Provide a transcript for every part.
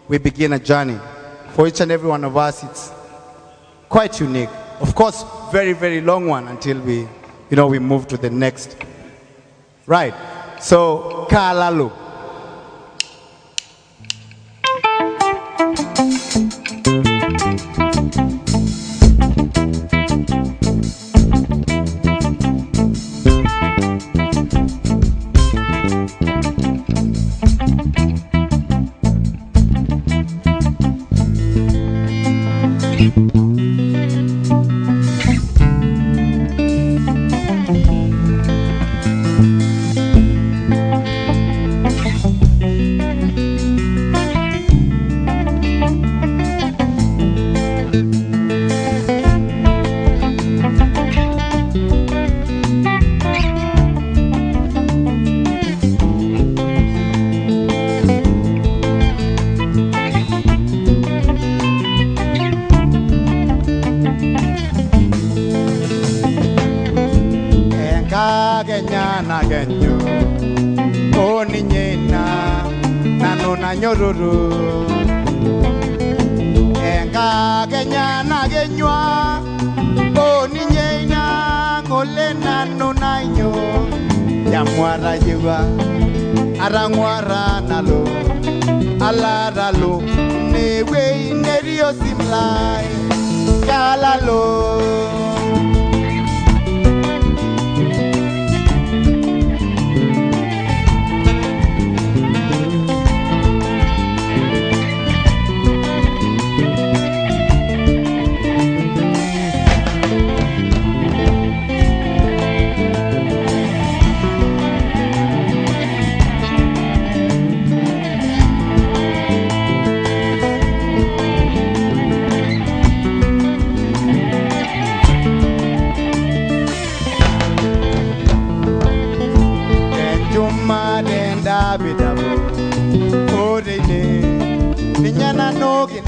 we begin a journey. For each and every one of us, it's quite unique. Of course, very, very long one until we move to the next. Right. So, Kalalo. Enga Kenya na genywa Boni nyeina Ngolena nunayo Yamwara jiwa Arangwara nalo Alaralo Newe nerio simlai Kalalo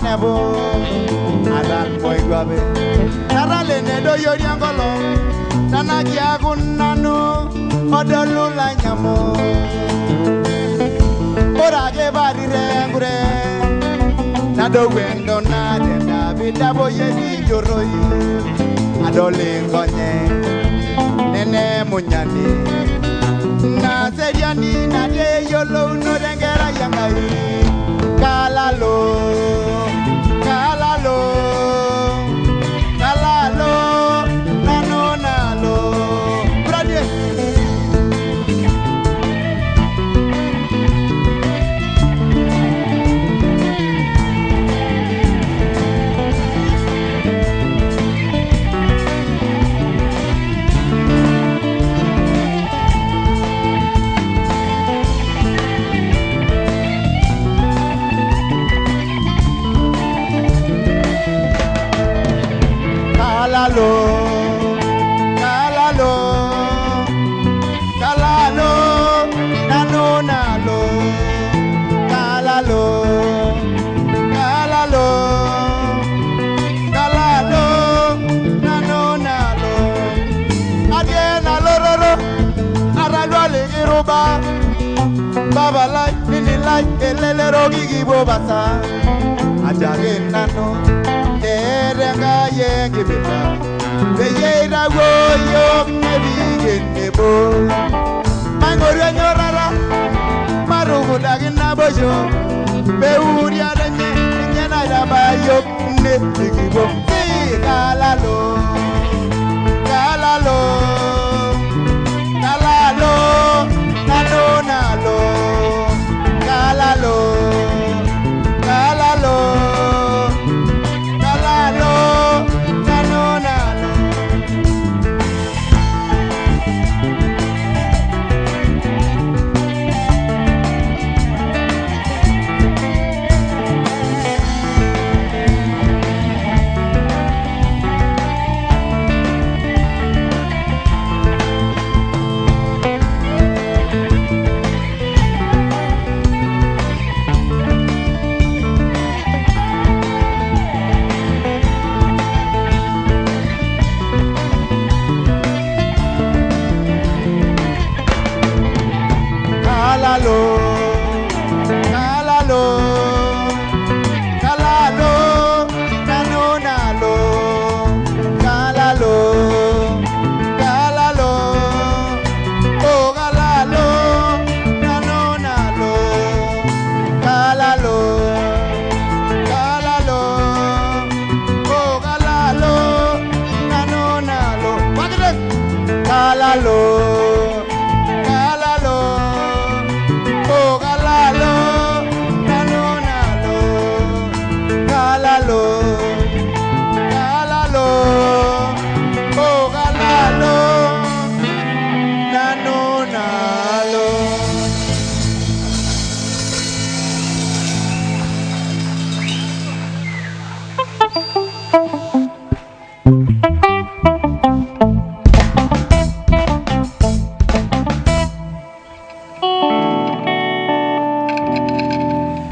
Nebo Adan boy guabe Narale nedo yori angolo Nana kiagunano Odolu la nyamo Ora ke bari rengure Nado wendo na denda Bidabo yedi joroi Adole ngonye Nene munyani Na seriani na de yolo no dengera yangai Kalalo Kalalo, kalalo, nano nalo, brother. Kalalo, kalalo, kalalo, nano nalo, kalalo, kalalo, kalalo, nano nalo. Adiena lororo, aralo aligiruba, baba lai, nini lai, elele rogi gibobasa, ajage nano. Erenga yengi bita Beyeira wo yok nebi genebo Mangori anyorara Marugu dagi nabojo Beuri adenye Nyena yaba yok nebi gibo Kalalo Kalalo Kalalo Nalo nalo Kalalo Kalalo galalo, galalo, oh galalo, nalo nalo, galalo, galalo, oh galalo, nano nalo.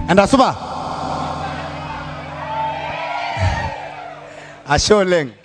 And Asuba. Asholeng.